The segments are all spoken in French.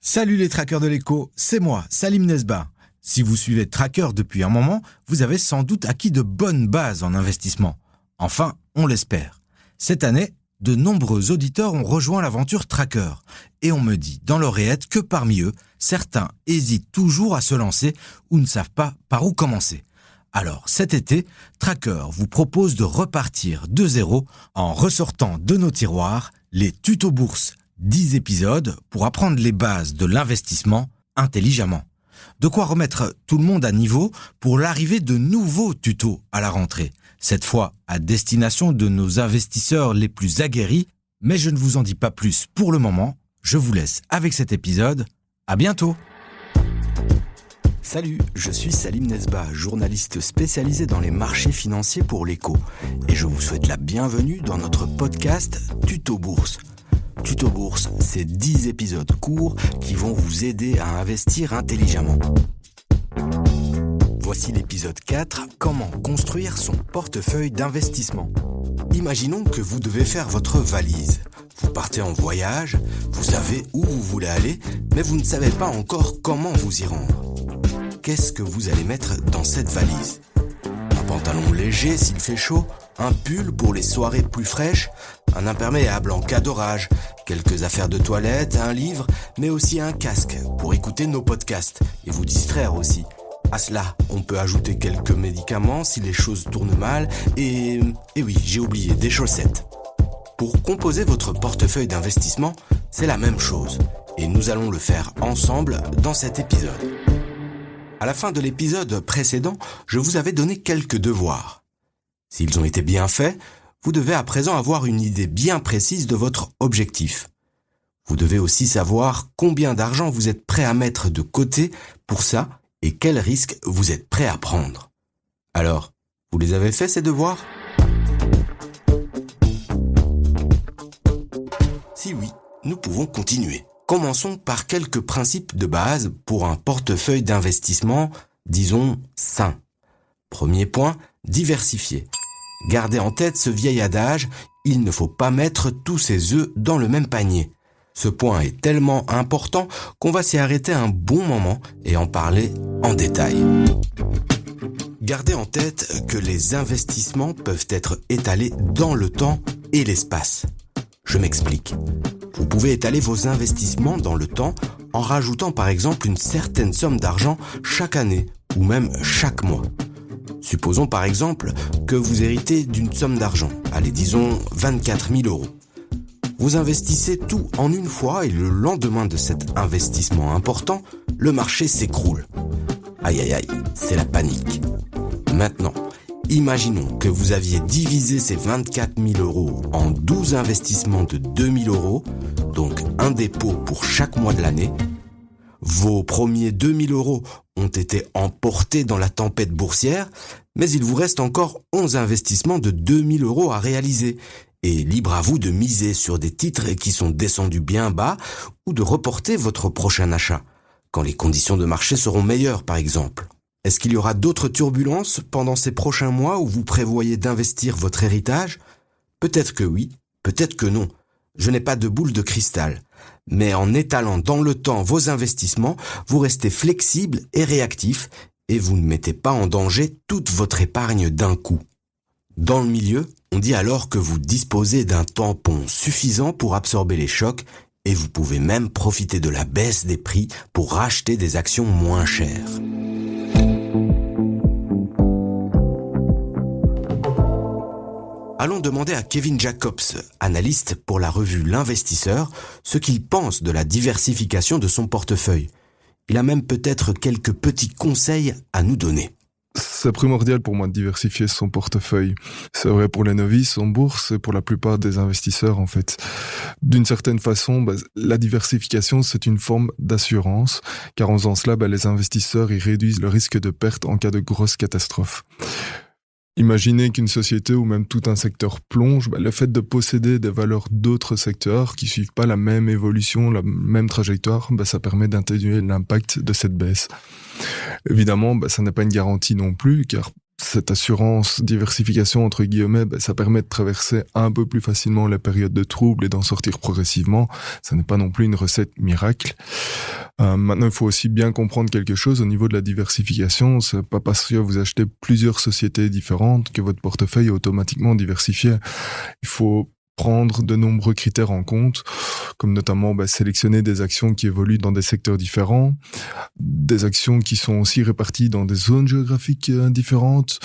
Salut les trackers de l'écho, c'est moi, Salim Nesba. Si vous suivez Tracker depuis un moment, vous avez sans doute acquis de bonnes bases en investissement. Enfin, on l'espère. Cette année, de nombreux auditeurs ont rejoint l'aventure Tracker. Et on me dit dans l'oreillette que parmi eux, certains hésitent toujours à se lancer ou ne savent pas par où commencer. Alors cet été, Tracker vous propose de repartir de zéro en ressortant de nos tiroirs les tutos bourse. 10 épisodes pour apprendre les bases de l'investissement intelligemment. De quoi remettre tout le monde à niveau pour l'arrivée de nouveaux tutos à la rentrée. Cette fois à destination de nos investisseurs les plus aguerris. Mais je ne vous en dis pas plus pour le moment. Je vous laisse avec cet épisode. À bientôt. Salut, je suis Salim Nesba, journaliste spécialisé dans les marchés financiers pour l'Écho. Et je vous souhaite la bienvenue dans notre podcast Tuto Bourse. Tuto Bourse, c'est 10 épisodes courts qui vont vous aider à investir intelligemment. Voici l'épisode 4, comment construire son portefeuille d'investissement. Imaginons que vous devez faire votre valise. Vous partez en voyage, vous savez où vous voulez aller, mais vous ne savez pas encore comment vous y rendre. Qu'est-ce que vous allez mettre dans cette valise ? Un pantalon léger s'il fait chaud, un pull pour les soirées plus fraîches, un imperméable en cas d'orage, quelques affaires de toilette, un livre, mais aussi un casque pour écouter nos podcasts et vous distraire aussi. À cela, on peut ajouter quelques médicaments si les choses tournent mal et oui, j'ai oublié, des chaussettes. Pour composer votre portefeuille d'investissement, c'est la même chose et nous allons le faire ensemble dans cet épisode. À la fin de l'épisode précédent, je vous avais donné quelques devoirs. S'ils ont été bien faits, vous devez à présent avoir une idée bien précise de votre objectif. Vous devez aussi savoir combien d'argent vous êtes prêt à mettre de côté pour ça et quels risques vous êtes prêt à prendre. Alors, vous les avez faits ces devoirs ? Si oui, nous pouvons continuer. Commençons par quelques principes de base pour un portefeuille d'investissement, disons, sain. Premier point, diversifier. Gardez en tête ce vieil adage, il ne faut pas mettre tous ses œufs dans le même panier. Ce point est tellement important qu'on va s'y arrêter un bon moment et en parler en détail. Gardez en tête que les investissements peuvent être étalés dans le temps et l'espace. Je m'explique. Vous pouvez étaler vos investissements dans le temps en rajoutant par exemple une certaine somme d'argent chaque année ou même chaque mois. Supposons par exemple que vous héritez d'une somme d'argent, allez disons 24 000 €. Vous investissez tout en une fois et le lendemain de cet investissement important, le marché s'écroule. Aïe aïe aïe, c'est la panique. Maintenant, imaginons que vous aviez divisé ces 24 000 € en 12 investissements de 2 000 €, donc un dépôt pour chaque mois de l'année. Vos premiers 2 000 € ont été emportés dans la tempête boursière, mais il vous reste encore 11 investissements de 2 000 € à réaliser. Et libre à vous de miser sur des titres qui sont descendus bien bas ou de reporter votre prochain achat, quand les conditions de marché seront meilleures par exemple. Est-ce qu'il y aura d'autres turbulences pendant ces prochains mois où vous prévoyez d'investir votre héritage ? Peut-être que oui, peut-être que non. Je n'ai pas de boule de cristal. Mais en étalant dans le temps vos investissements, vous restez flexible et réactif et vous ne mettez pas en danger toute votre épargne d'un coup. Dans le milieu, on dit alors que vous disposez d'un tampon suffisant pour absorber les chocs et vous pouvez même profiter de la baisse des prix pour racheter des actions moins chères. Allons demander à Kevin Jacobs, analyste pour la revue L'Investisseur, ce qu'il pense de la diversification de son portefeuille. Il a même peut-être quelques petits conseils à nous donner. C'est primordial pour moi de diversifier son portefeuille. C'est vrai pour les novices en bourse et pour la plupart des investisseurs en fait. D'une certaine façon, la diversification c'est une forme d'assurance, car en faisant cela, les investisseurs ils réduisent le risque de perte en cas de grosse catastrophe. Imaginez qu'une société ou même tout un secteur plonge, le fait de posséder des valeurs d'autres secteurs qui suivent pas la même évolution, la même trajectoire, ça permet d'atténuer l'impact de cette baisse. Évidemment, ça n'est pas une garantie non plus, car cette assurance diversification entre guillemets, ça permet de traverser un peu plus facilement les périodes de troubles et d'en sortir progressivement. Ça n'est pas non plus une recette miracle. Maintenant, il faut aussi bien comprendre quelque chose au niveau de la diversification. C'est pas parce que vous achetez plusieurs sociétés différentes que votre portefeuille est automatiquement diversifié. Il faut prendre de nombreux critères en compte, comme notamment sélectionner des actions qui évoluent dans des secteurs différents, des actions qui sont aussi réparties dans des zones géographiques différentes.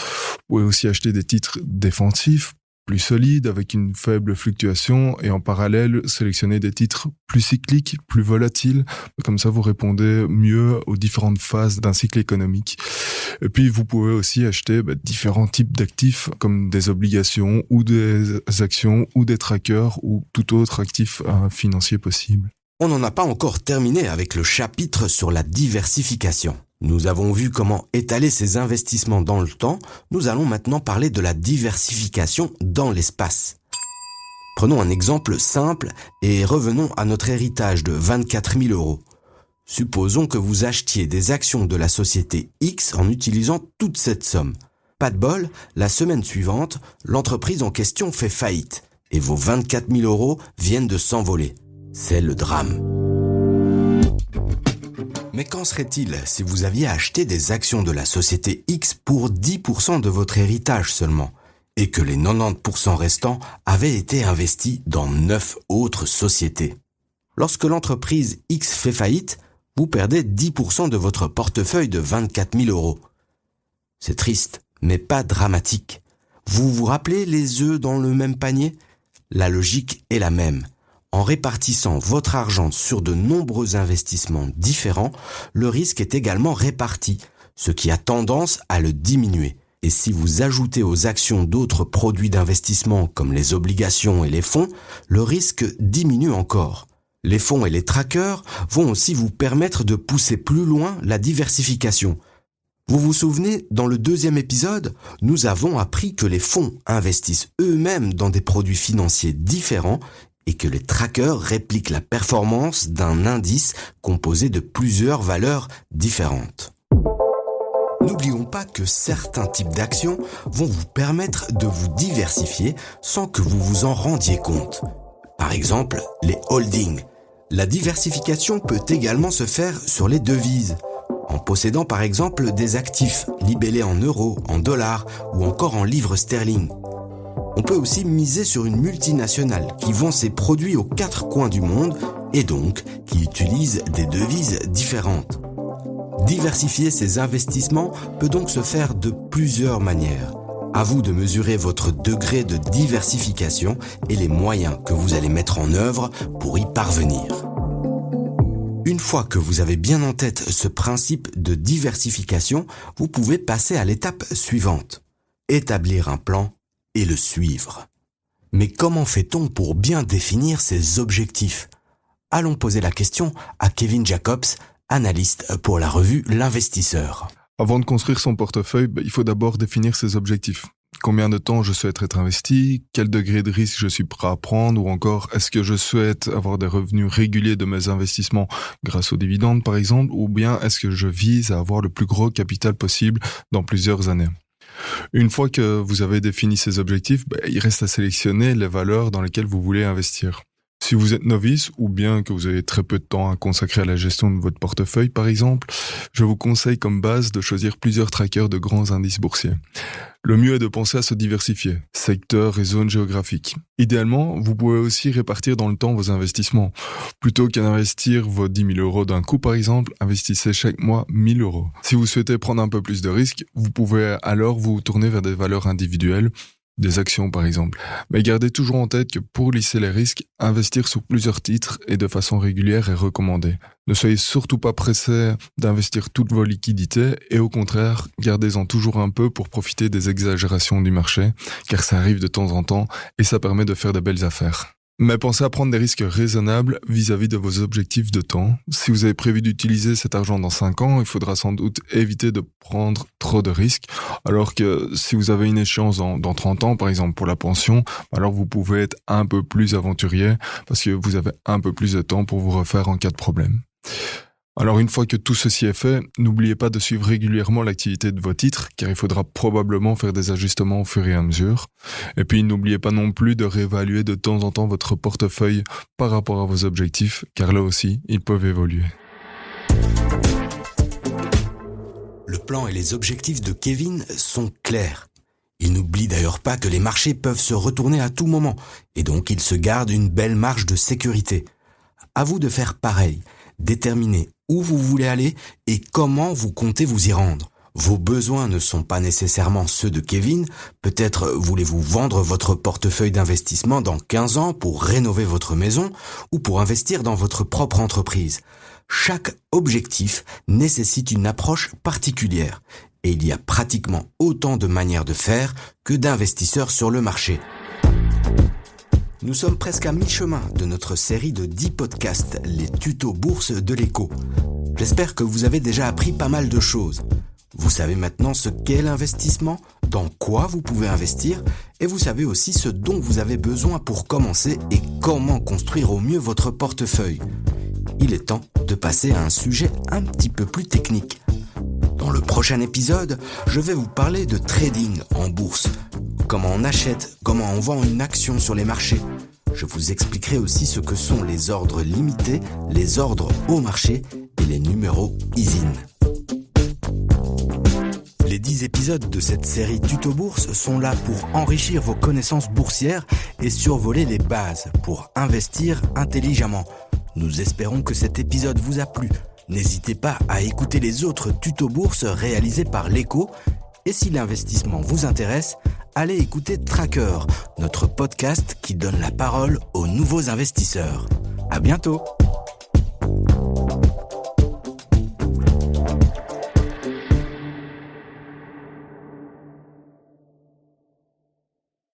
Vous pouvez aussi acheter des titres défensifs, plus solides, avec une faible fluctuation, et en parallèle, sélectionner des titres plus cycliques, plus volatiles. Comme ça, vous répondez mieux aux différentes phases d'un cycle économique. Et puis, vous pouvez aussi acheter différents types d'actifs, comme des obligations, ou des actions, ou des trackers, ou tout autre actif financier possible. On n'en a pas encore terminé avec le chapitre sur la diversification. Nous avons vu comment étaler ses investissements dans le temps. Nous allons maintenant parler de la diversification dans l'espace. Prenons un exemple simple et revenons à notre héritage de 24 000 €. Supposons que vous achetiez des actions de la société X en utilisant toute cette somme. Pas de bol, la semaine suivante, l'entreprise en question fait faillite et vos 24 000 € viennent de s'envoler. C'est le drame. Mais qu'en serait-il si vous aviez acheté des actions de la société X pour 10% de votre héritage seulement, et que les 90% restants avaient été investis dans 9 autres sociétés? Lorsque l'entreprise X fait faillite, vous perdez 10% de votre portefeuille de 24 000 €. C'est triste, mais pas dramatique. Vous vous rappelez les œufs dans le même panier? La logique est la même. En répartissant votre argent sur de nombreux investissements différents, le risque est également réparti, ce qui a tendance à le diminuer. Et si vous ajoutez aux actions d'autres produits d'investissement comme les obligations et les fonds, le risque diminue encore. Les fonds et les trackers vont aussi vous permettre de pousser plus loin la diversification. Vous vous souvenez, dans le 2e épisode, nous avons appris que les fonds investissent eux-mêmes dans des produits financiers différents et que les trackers répliquent la performance d'un indice composé de plusieurs valeurs différentes. N'oublions pas que certains types d'actions vont vous permettre de vous diversifier sans que vous vous en rendiez compte. Par exemple, les holdings. La diversification peut également se faire sur les devises, en possédant par exemple des actifs libellés en euros, en dollars ou encore en livres sterling. On peut aussi miser sur une multinationale qui vend ses produits aux 4 coins du monde et donc qui utilise des devises différentes. Diversifier ses investissements peut donc se faire de plusieurs manières. À vous de mesurer votre degré de diversification et les moyens que vous allez mettre en œuvre pour y parvenir. Une fois que vous avez bien en tête ce principe de diversification, vous pouvez passer à l'étape suivante. Établir un plan et le suivre. Mais comment fait-on pour bien définir ses objectifs? Allons poser la question à Kevin Jacobs, analyste pour la revue L'Investisseur. Avant de construire son portefeuille, il faut d'abord définir ses objectifs. Combien de temps je souhaite être investi? Quel degré de risque je suis prêt à prendre? Ou encore, est-ce que je souhaite avoir des revenus réguliers de mes investissements grâce aux dividendes, par exemple? Ou bien est-ce que je vise à avoir le plus gros capital possible dans plusieurs années? Une fois que vous avez défini ces objectifs, il reste à sélectionner les valeurs dans lesquelles vous voulez investir. Si vous êtes novice ou bien que vous avez très peu de temps à consacrer à la gestion de votre portefeuille, par exemple, je vous conseille comme base de choisir plusieurs trackers de grands indices boursiers. Le mieux est de penser à se diversifier, secteurs et zones géographiques. Idéalement, vous pouvez aussi répartir dans le temps vos investissements. Plutôt qu'à investir vos 10 000 € d'un coup, par exemple, investissez chaque mois 1 000 €. Si vous souhaitez prendre un peu plus de risques, vous pouvez alors vous tourner vers des valeurs individuelles, des actions par exemple. Mais gardez toujours en tête que pour lisser les risques, investir sur plusieurs titres et de façon régulière est recommandé. Ne soyez surtout pas pressé d'investir toutes vos liquidités et au contraire, gardez-en toujours un peu pour profiter des exagérations du marché, car ça arrive de temps en temps et ça permet de faire de belles affaires. Mais pensez à prendre des risques raisonnables vis-à-vis de vos objectifs de temps. Si vous avez prévu d'utiliser cet argent dans 5 ans, il faudra sans doute éviter de prendre trop de risques. Alors que si vous avez une échéance dans 30 ans, par exemple pour la pension, alors vous pouvez être un peu plus aventurier parce que vous avez un peu plus de temps pour vous refaire en cas de problème. Alors une fois que tout ceci est fait, n'oubliez pas de suivre régulièrement l'activité de vos titres, car il faudra probablement faire des ajustements au fur et à mesure. Et puis n'oubliez pas non plus de réévaluer de temps en temps votre portefeuille par rapport à vos objectifs, car là aussi, ils peuvent évoluer. plan et les objectifs de Kevin sont clairs. Il n'oublie d'ailleurs pas que les marchés peuvent se retourner à tout moment et donc il se garde une belle marge de sécurité. À vous de faire pareil, déterminer où vous voulez aller et comment vous comptez vous y rendre. Vos besoins ne sont pas nécessairement ceux de Kevin. Peut-être voulez-vous vendre votre portefeuille d'investissement dans 15 ans pour rénover votre maison ou pour investir dans votre propre entreprise. Chaque objectif nécessite une approche particulière et il y a pratiquement autant de manières de faire que d'investisseurs sur le marché. Nous sommes presque à mi-chemin de notre série de 10 podcasts, les tutos bourse de l'Écho. J'espère que vous avez déjà appris pas mal de choses. Vous savez maintenant ce qu'est l'investissement, dans quoi vous pouvez investir, et vous savez aussi ce dont vous avez besoin pour commencer et comment construire au mieux votre portefeuille. Il est temps de passer à un sujet un petit peu plus technique. Dans le prochain épisode, je vais vous parler de trading en bourse. Comment on achète, comment on vend une action sur les marchés. Je vous expliquerai aussi ce que sont les ordres limités, les ordres au marché et les numéros ISIN. Les 10 épisodes de cette série Tuto Bourse sont là pour enrichir vos connaissances boursières et survoler les bases pour investir intelligemment. Nous espérons que cet épisode vous a plu. N'hésitez pas à écouter les autres tutos bourse réalisés par l'Écho. Et si l'investissement vous intéresse, allez écouter Tracker, notre podcast qui donne la parole aux nouveaux investisseurs. À bientôt!